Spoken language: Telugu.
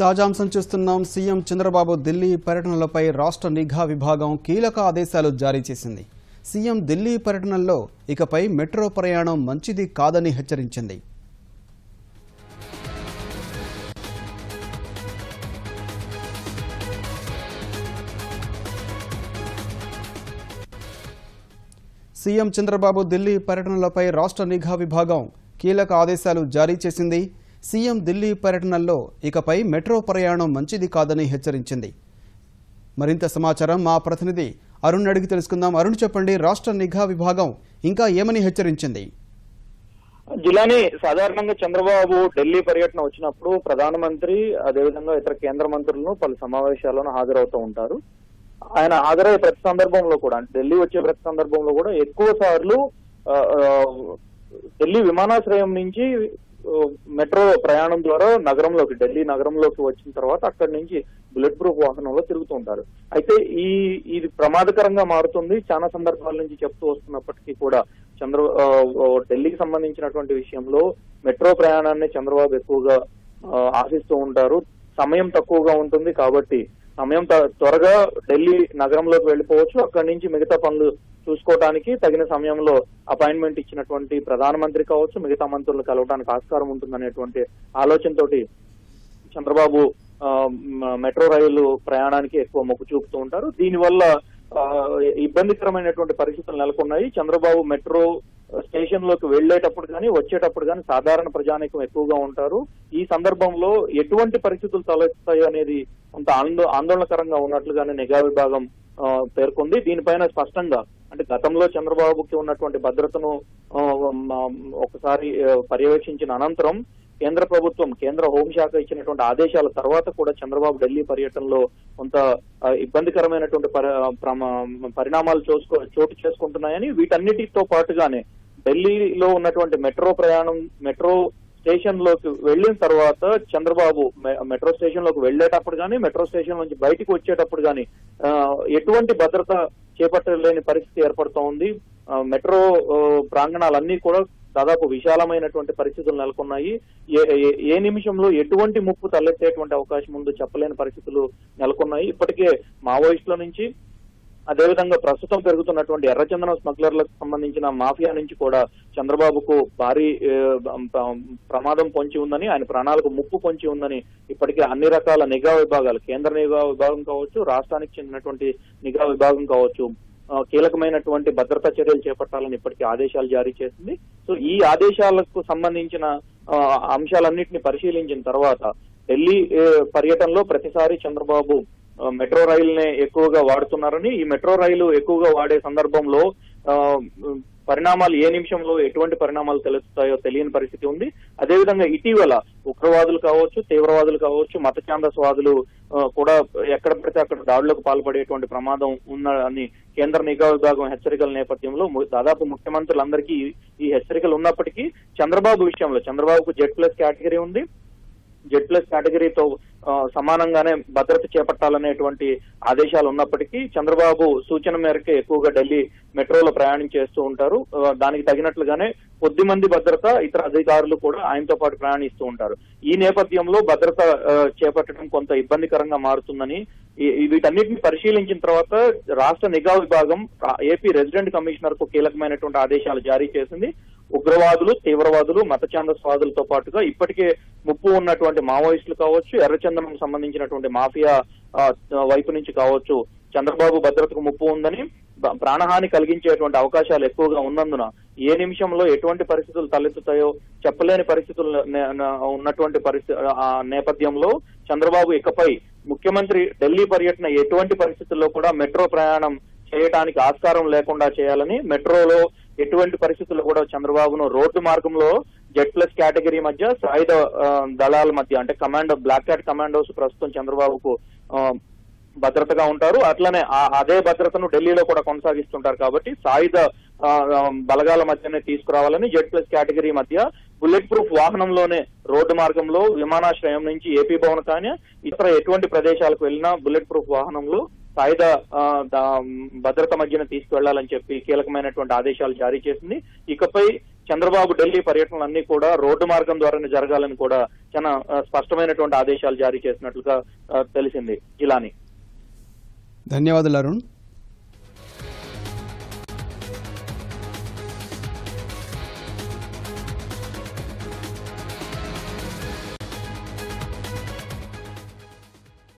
తాజాంశం చూస్తున్నాం. సీఎం చంద్రబాబు ఢిల్లీ పర్యటనలపై రాష్ట్ర నిఘా విభాగం కీలక ఆదేశాలు జారీ చేసింది. సీఎం ఢిల్లీ పర్యటనలో ఇకపై మెట్రో ప్రయాణం మంచిది కాదని హెచ్చరించింది. సీఎం చంద్రబాబు ఢిల్లీ పర్యటనలపై రాష్ట్ర నిఘా విభాగం కీలక ఆదేశాలు జారీ చేసింది. సీఎం ఢిల్లీ పర్యటనలో ఇకపై మెట్రో ప్రయాణం మంచిది కాదని హెచ్చరించింది. మరింత సమాచారం మా ప్రతినిధి అరుణ్ అడిగి తెలుసుకుందాం. అరుణ్, చెప్పండి, రాష్ట్ర నిఘా విభాగం ఇంకా ఏమని హెచ్చరించింది? జిలాని సాధారణంగా చంద్రబాబు ఢిల్లీ పర్యటన వచ్చినప్పుడు ప్రధానమంత్రి అదేవిధంగా ఇతర కేంద్ర మంత్రులను పలు సమావేశాలను హాజరవుతూ ఉంటారు. ఆయన హాజరయ్యే ప్రతి సందర్భంలో కూడా, ఢిల్లీ వచ్చే ప్రతి సందర్భంలో కూడా ఎక్కువ సార్లు ఢిల్లీ విమానాశ్రయం నుంచి మెట్రో ప్రయాణం ద్వారా నగరంలోకి, ఢిల్లీ నగరంలోకి వచ్చిన తర్వాత అక్కడి నుంచి బుల్లెట్ ప్రూఫ్ వాహనంలో తిరుగుతూ ఉంటారు. అయితే ఇది ప్రమాదకరంగా మారుతుంది. చాలా సందర్భాల నుంచి చెప్తూ వస్తున్నప్పటికీ కూడా ఢిల్లీకి సంబంధించినటువంటి విషయంలో మెట్రో ప్రయాణాన్ని చంద్రబాబు ఎక్కువగా ఆశిస్తూ ఉంటారు. సమయం తక్కువగా ఉంటుంది కాబట్టి సమయం త్వరగా ఢిల్లీ నగరంలోకి వెళ్ళిపోవచ్చు. అక్కడి నుంచి మిగతా పనులు చూసుకోవడానికి తగిన సమయంలో అపాయింట్మెంట్ ఇచ్చినటువంటి ప్రధానమంత్రి కావచ్చు, మిగతా మంత్రులు కలవడానికి ఆస్కారం ఉంటుందనేటువంటి ఆలోచనతోటి చంద్రబాబు మెట్రో రైలు ప్రయాణానికి ఎక్కువ మొగ్గు చూపుతూ ఉంటారు. దీనివల్ల ఇబ్బందికరమైనటువంటి పరిస్థితులు నెలకొన్నాయి. చంద్రబాబు మెట్రో స్టేషన్ లోకి వెళ్లేటప్పుడు కానీ వచ్చేటప్పుడు కానీ సాధారణ ప్రజానీకం ఎక్కువగా ఉంటారు. ఈ సందర్భంలో ఎటువంటి పరిస్థితులు తలెత్తాయి అనేది కొంత ఆందోళనకరంగా ఉన్నట్లుగానే నిఘా విభాగం పేర్కొంది. దీనిపైన స్పష్టంగా, అంటే గతంలో చంద్రబాబుకి ఉన్నటువంటి భద్రతను ఒకసారి పర్యవేక్షించిన అనంతరం కేంద్ర ప్రభుత్వం, కేంద్ర హోంశాఖ ఇచ్చినటువంటి ఆదేశాల తర్వాత కూడా చంద్రబాబు ఢిల్లీ పర్యటనలో కొంత ఇబ్బందికరమైనటువంటి పరిణామాలు చోటు చేసుకుంటున్నాయని, వీటన్నిటితో పాటుగానే ఢిల్లీలో ఉన్నటువంటి మెట్రో స్టేషన్ లోకి వెళ్లిన తర్వాత చంద్రబాబు మెట్రో స్టేషన్ లోకి వెళ్లేటప్పుడు కానీ, మెట్రో స్టేషన్ నుంచి బయటకు వచ్చేటప్పుడు కానీ ఎటువంటి భద్రత చేపట్టలేని పరిస్థితి ఏర్పడుతూ ఉంది. మెట్రో ప్రాంగణాలన్నీ కూడా దాదాపు విశాలమైనటువంటి పరిస్థితులు నెలకొన్నాయి. ఏ నిమిషంలో ఎటువంటి ముప్పు తలెత్తేటువంటి అవకాశం ఉందో చెప్పలేని పరిస్థితులు నెలకొన్నాయి. ఇప్పటికే మావోయిస్టుల నుంచి, అదేవిధంగా ప్రస్తుతం పెరుగుతున్నటువంటి ఎర్రచందనం స్మగ్లర్లకు సంబంధించిన మాఫియా నుంచి కూడా చంద్రబాబుకు భారీ ప్రమాదం పొంచి ఉందని, ఆయన ప్రాణాలకు ముప్పు పొంచి ఉందని ఇప్పటికే అన్ని రకాల నిఘా విభాగాలు, కేంద్ర నిఘా విభాగం కావచ్చు, రాష్ట్రానికి చెందినటువంటి నిఘా విభాగం కావచ్చు, కీలకమైనటువంటి భద్రతా చర్యలు చేపట్టాలని ఇప్పటికీ ఆదేశాలు జారీ చేసింది. సో ఈ ఆదేశాలకు సంబంధించిన అంశాలన్నింటినీ పరిశీలించిన తర్వాత ఢిల్లీ పర్యటనలో ప్రతిసారి చంద్రబాబు మెట్రో రైలునే ఎక్కువగా వాడుతున్నారని, ఈ మెట్రో రైలు ఎక్కువగా వాడే సందర్భంలో పరిణామాలు ఏ నిమిషంలో ఎటువంటి పరిణామాలు తెలుస్తాయో తెలియని పరిస్థితి ఉంది. అదేవిధంగా ఇటీవల ఉగ్రవాదులు కావచ్చు, తీవ్రవాదులు కావచ్చు, మత ఛాందసవాదులు కూడా ఎక్కడ పడితే అక్కడ దాడులకు పాల్పడేటువంటి ప్రమాదం ఉందని కేంద్ర నిఘా విభాగం హెచ్చరికల నేపథ్యంలో దాదాపు ముఖ్యమంత్రులందరికీ ఈ హెచ్చరికలు ఉన్నప్పటికీ చంద్రబాబు విషయంలో, చంద్రబాబుకు Z+ కేటగిరీ ఉంది. Z+ కేటగిరీతో సమానంగానే భద్రత చేపట్టాలనేటువంటి ఆదేశాలు ఉన్నప్పటికీ చంద్రబాబు సూచన మేరకు ఎక్కువగా ఢిల్లీ మెట్రోలో ప్రయాణం చేస్తూ ఉంటారు. దానికి తగినట్లుగానే కొద్ది మంది భద్రత ఇతర అధికారులు కూడా ఆయనతో పాటు ప్రయాణిస్తూ ఉంటారు. ఈ నేపథ్యంలో భద్రత చేపట్టడం కొంత ఇబ్బందికరంగా మారుతుందని, వీటన్నిటిని పరిశీలించిన తర్వాత రాష్ట్ర నిఘా విభాగం ఏపీ రెసిడెంట్ కమిషనర్ కు కీలకమైనటువంటి ఆదేశాలు జారీ చేసింది. ఉగ్రవాదులు, తీవ్రవాదులు, మత ఛాందసవాదులతో పాటుగా ఇప్పటికే ముప్పు ఉన్నటువంటి మావోయిస్టులు కావచ్చు, ఎర్రచందనం సంబంధించినటువంటి మాఫియా వైపు నుంచి కావచ్చు చంద్రబాబు భద్రతకు ముప్పు ఉందని, ప్రాణహాని కలిగించేటువంటి అవకాశాలు ఎక్కువగా ఉన్నందున ఏ నిమిషంలో ఎటువంటి పరిస్థితులు తలెత్తుతాయో చెప్పలేని పరిస్థితులు ఉన్నటువంటి నేపథ్యంలో చంద్రబాబు ఇకపై ముఖ్యమంత్రి ఢిల్లీ పర్యటన ఎటువంటి పరిస్థితుల్లో కూడా మెట్రో ప్రయాణం చేయడానికి ఆస్కారం లేకుండా చేయాలని, మెట్రోలో ఎటువంటి పరిస్థితుల్లో కూడా చంద్రబాబును రోడ్డు మార్గంలో Z+ కేటగిరీ మధ్య, సాయుధ దళాల మధ్య, అంటే బ్లాక్ క్యాట్ కమాండోస్ ప్రస్తుతం చంద్రబాబుకు భద్రతగా ఉంటారు. అట్లనే అదే భద్రతను ఢిల్లీలో కూడా కొనసాగిస్తుంటారు కాబట్టి సాయుధ బలగాల మధ్యనే తీసుకురావాలని Z+ కేటగిరీ మధ్య బుల్లెట్ ప్రూఫ్ వాహనంలోనే రోడ్డు మార్గంలో విమానాశ్రయం నుంచి ఏపీ భవన్ కానీ ఇతర ఎటువంటి ప్రదేశాలకు వెళ్ళినా బుల్లెట్ ప్రూఫ్ వాహనంలో సాయుధ భద్రత మధ్యన తీసుకువెళ్లాలని చెప్పి కీలకమైనటువంటి ఆదేశాలు జారీ చేసింది. ఇకపై చంద్రబాబు ఢిల్లీ పర్యటనలన్నీ కూడా రోడ్డు మార్గం ద్వారానే జరగాలని కూడా చాలా స్పష్టమైనటువంటి ఆదేశాలు జారీ చేసినట్లుగా తెలిసింది. జిలాని. ధన్యవాదాలు అరుణ్.